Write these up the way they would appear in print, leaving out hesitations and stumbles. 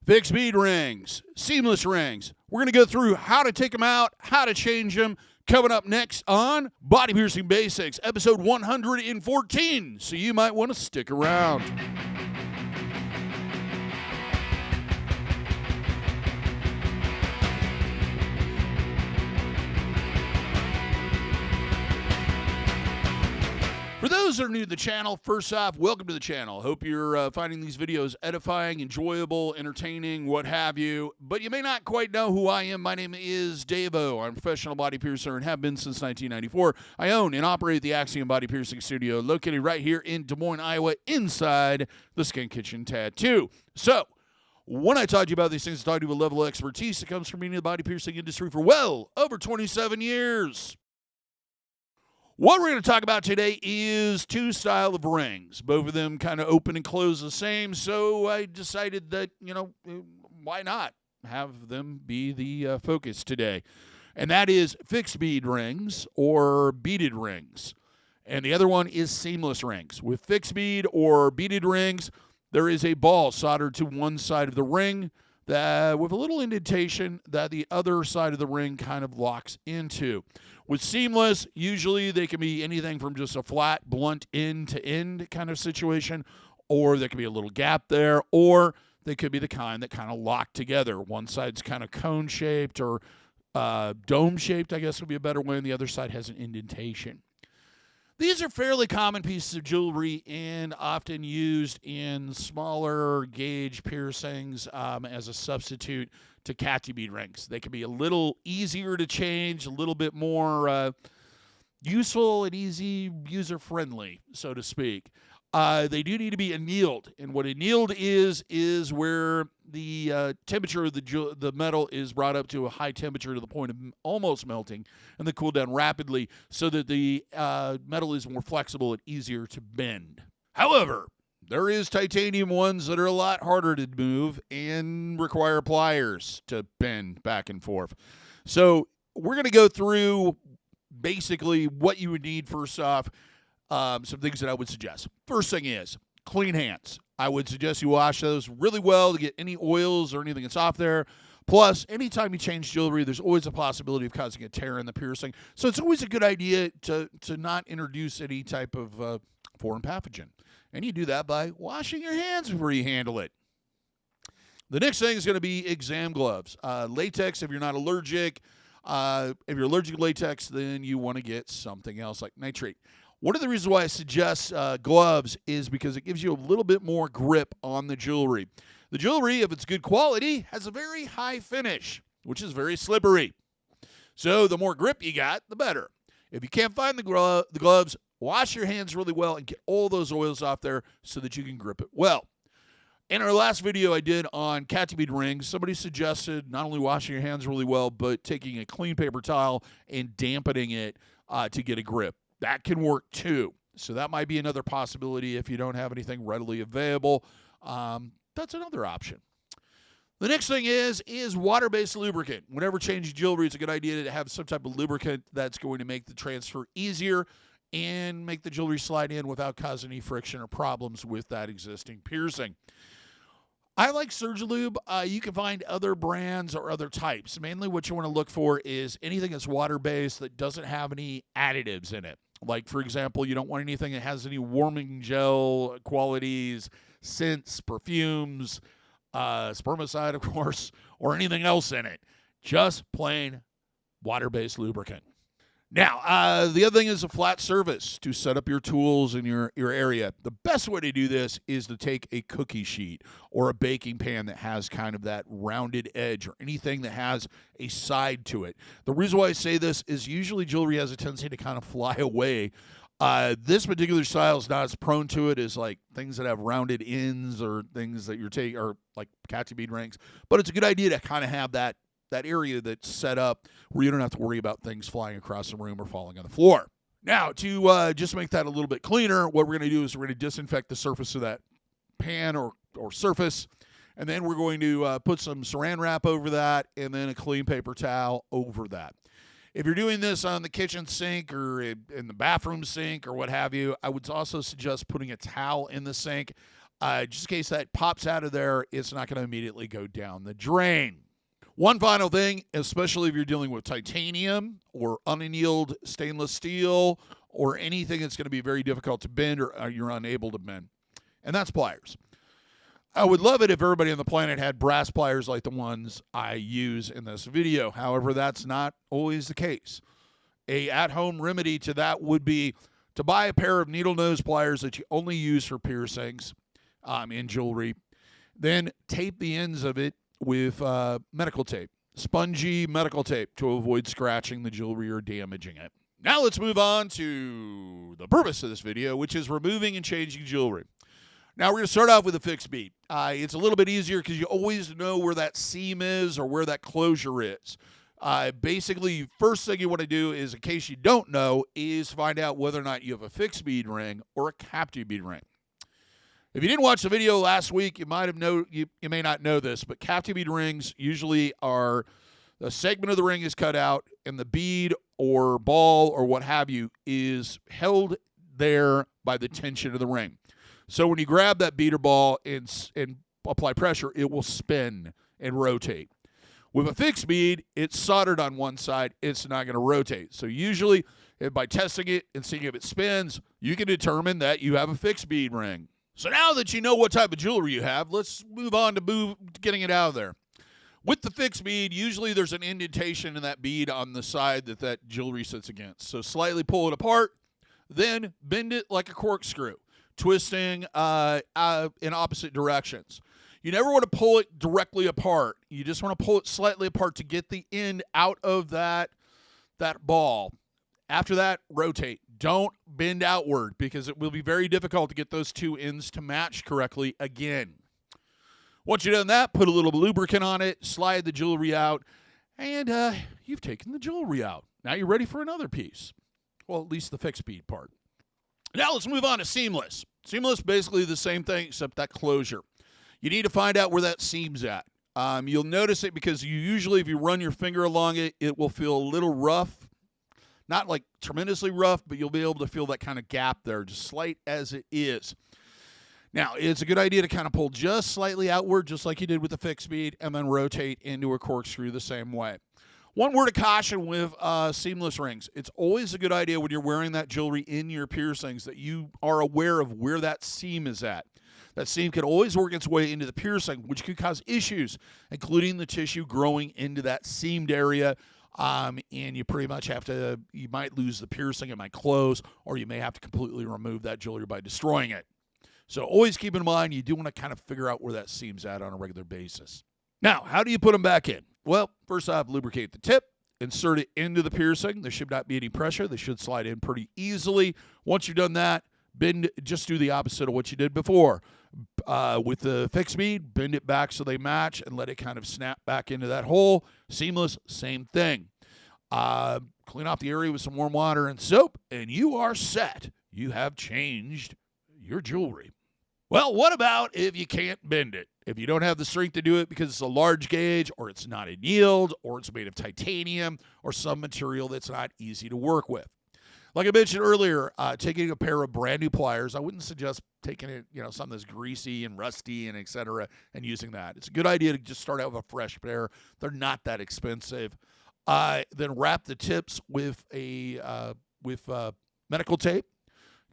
Fixed bead rings, seamless rings. We're going to go through how to take them out, how to change them, coming up next on Body Piercing Basics, episode 114. So you might want to stick around. For those that are new to the channel, first off, welcome to the channel. Hope you're finding these videos edifying, enjoyable, entertaining, what have you. But you may not quite know who I am. My name is DaVo. I'm a professional body piercer and have been since 1994. I own and operate the Axiom Body Piercing Studio located right here in Des Moines, Iowa, inside the Skin Kitchen Tattoo. So, when I talk to you about these things, I talk to you with a level of expertise that comes from being in the body piercing industry for well over 27 years. What we're going to talk about today is two styles of rings. Both of them kind of open and close the same, so I decided that, why not have them be the focus today? And that is fixed bead rings or beaded rings. And the other one is seamless rings. With fixed bead or beaded rings, there is a ball soldered to one side of the ring that with a little indentation that the other side of the ring kind of locks into. With seamless, usually they can be anything from just a flat, blunt end-to-end kind of situation, or there could be a little gap there, or they could be the kind that kind of lock together. One side's kind of cone-shaped or dome-shaped, I guess would be a better way, and the other side has an indentation. These are fairly common pieces of jewelry and often used in smaller gauge piercings as a substitute to catchy bead rings. They can be a little easier to change, a little bit more useful and easy, user-friendly, so to speak. They do need to be annealed, and what annealed is where the temperature of the metal is brought up to a high temperature to the point of almost melting, and then cooled down rapidly so that the metal is more flexible and easier to bend. However, there is titanium ones that are a lot harder to move and require pliers to bend back and forth. So we're going to go through basically what you would need first off. Some things that I would suggest. First thing is clean hands. I would suggest you wash those really well to get any oils or anything that's off there. Plus, anytime you change jewelry, there's always a possibility of causing a tear in the piercing. So it's always a good idea to not introduce any type of foreign pathogen. And you do that by washing your hands before you handle it. The next thing is going to be exam gloves. Latex, if you're not allergic. If you're allergic to latex, then you want to get something else like nitrate. One of the reasons why I suggest gloves is because it gives you a little bit more grip on the jewelry. The jewelry, if it's good quality, has a very high finish, which is very slippery. So the more grip you got, the better. If you can't find the gloves, wash your hands really well and get all those oils off there so that you can grip it well. In our last video I did on catchy bead rings, somebody suggested not only washing your hands really well, but taking a clean paper towel and dampening it to get a grip. That can work too. So that might be another possibility if you don't have anything readily available. That's another option. The next thing is water-based lubricant. Whenever changing jewelry, it's a good idea to have some type of lubricant that's going to make the transfer easier and make the jewelry slide in without causing any friction or problems with that existing piercing. I like Surgilube. You can find other brands or other types. Mainly what you want to look for is anything that's water-based that doesn't have any additives in it. Like, for example, you don't want anything that has any warming gel qualities, scents, perfumes, spermicide, of course, or anything else in it. Just plain water-based lubricant. Now, the other thing is a flat surface to set up your tools in your area. The best way to do this is to take a cookie sheet or a baking pan that has kind of that rounded edge or anything that has a side to it. The reason why I say this is usually jewelry has a tendency to kind of fly away. This particular style is not as prone to it as like things that have rounded ends or things that you're taking, or like catchy bead rings. But it's a good idea to kind of have that area that's set up where you don't have to worry about things flying across the room or falling on the floor. Now, to just make that a little bit cleaner, what we're going to do is we're going to disinfect the surface of that pan or surface, and then we're going to put some saran wrap over that and then a clean paper towel over that. If you're doing this on the kitchen sink or in the bathroom sink or what have you, I would also suggest putting a towel in the sink. Just in case that pops out of there, it's not going to immediately go down the drain. One final thing, especially if you're dealing with titanium or unannealed stainless steel or anything that's going to be very difficult to bend or you're unable to bend, and that's pliers. I would love it if everybody on the planet had brass pliers like the ones I use in this video. However, that's not always the case. A at-home remedy to that would be to buy a pair of needle nose pliers that you only use for piercings in jewelry. Then tape the ends of it with medical tape, spongy medical tape, to avoid scratching the jewelry or damaging it. Now let's move on to the purpose of this video, which is removing and changing jewelry. Now we're going to start off with a fixed bead. It's a little bit easier because you always know where that seam is or where that closure is. Basically, first thing you want to do is, in case you don't know, is find out whether or not you have a fixed bead ring or a captive bead ring. If you didn't watch the video last week, you may not know this, but captive bead rings usually are the segment of the ring is cut out and the bead or ball or what have you is held there by the tension of the ring. So when you grab that bead or ball and apply pressure, it will spin and rotate. With a fixed bead, it's soldered on one side. It's not going to rotate. So usually, by testing it and seeing if it spins, you can determine that you have a fixed bead ring. So now that you know what type of jewelry you have, let's move on to getting it out of there. With the fixed bead, usually there's an indentation in that bead on the side that jewelry sits against. So slightly pull it apart, then bend it like a corkscrew, twisting in opposite directions. You never want to pull it directly apart. You just want to pull it slightly apart to get the end out of that ball. After that, rotate. Don't bend outward because it will be very difficult to get those two ends to match correctly again. Once you've done that, put a little lubricant on it, slide the jewelry out, and you've taken the jewelry out. Now you're ready for another piece. Well, at least the fixed bead part. Now let's move on to seamless. Seamless, basically the same thing except that closure. You need to find out where that seam's at. You'll notice it because usually if you run your finger along it, it will feel a little rough. Not like tremendously rough, but you'll be able to feel that kind of gap there, just slight as it is. Now, it's a good idea to kind of pull just slightly outward, just like you did with the fixed bead, and then rotate into a corkscrew the same way. One word of caution with seamless rings. It's always a good idea when you're wearing that jewelry in your piercings that you are aware of where that seam is at. That seam can always work its way into the piercing, which could cause issues, including the tissue growing into that seamed area. And you pretty much you might lose the piercing, it might close, or you may have to completely remove that jewelry by destroying it. So always keep in mind, you do want to kind of figure out where that seam's at on a regular basis. Now, how do you put them back in? Well, first off, lubricate the tip, insert it into the piercing. There should not be any pressure. They should slide in pretty easily. Once you've done that, just do the opposite of what you did before. With the fixed bead, bend it back so they match and let it kind of snap back into that hole. Seamless, same thing. Clean off the area with some warm water and soap, and you are set. You have changed your jewelry. Well, what about if you can't bend it? If you don't have the strength to do it because it's a large gauge, or it's not annealed, or it's made of titanium, or some material that's not easy to work with. Like I mentioned earlier, taking a pair of brand new pliers, I wouldn't suggest taking it, something that's greasy and rusty and et cetera, and using that. It's a good idea to just start out with a fresh pair. They're not that expensive. Then wrap the tips with medical tape.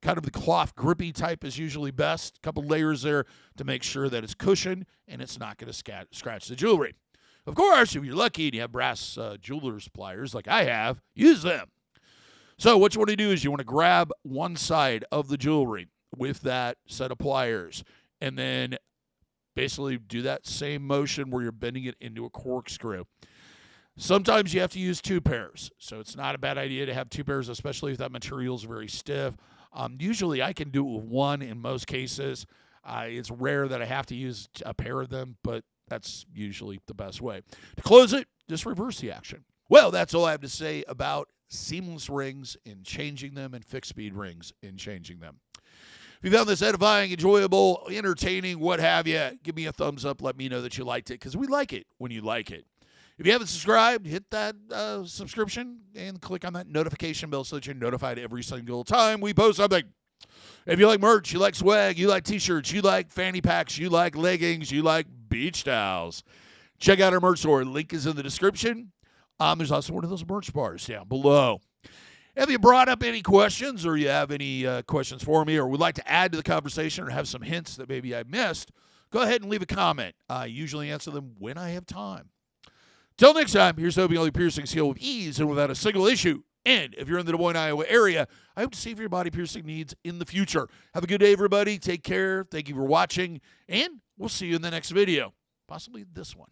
Kind of the cloth grippy type is usually best. A couple layers there to make sure that it's cushioned and it's not going to scratch the jewelry. Of course, if you're lucky and you have brass jeweler's pliers like I have, use them. So what you want to do is you want to grab one side of the jewelry with that set of pliers and then basically do that same motion where you're bending it into a corkscrew. Sometimes you have to use two pairs, so it's not a bad idea to have two pairs, especially if that material is very stiff. Usually I can do it with one in most cases. It's rare that I have to use a pair of them, but that's usually the best way. To close it, just reverse the action. Well, that's all I have to say about seamless rings and changing them and fixed bead rings and changing them. If you found this edifying, enjoyable, entertaining, what have you, give me a thumbs up. Let me know that you liked it because we like it when you like it. If you haven't subscribed, hit that subscription and click on that notification bell so that you're notified every single time we post something. If you like merch, you like swag, you like t-shirts, you like fanny packs, you like leggings, you like beach towels, check out our merch store. Link is in the description. There's also one of those merch bars down below. If you brought up any questions or you have any questions for me or would like to add to the conversation or have some hints that maybe I missed, go ahead and leave a comment. I usually answer them when I have time. Till next time, here's hoping all your piercings heal with ease and without a single issue. And if you're in the Des Moines, Iowa area, I hope to see if your body piercing needs in the future. Have a good day, everybody. Take care. Thank you for watching, and we'll see you in the next video, possibly this one.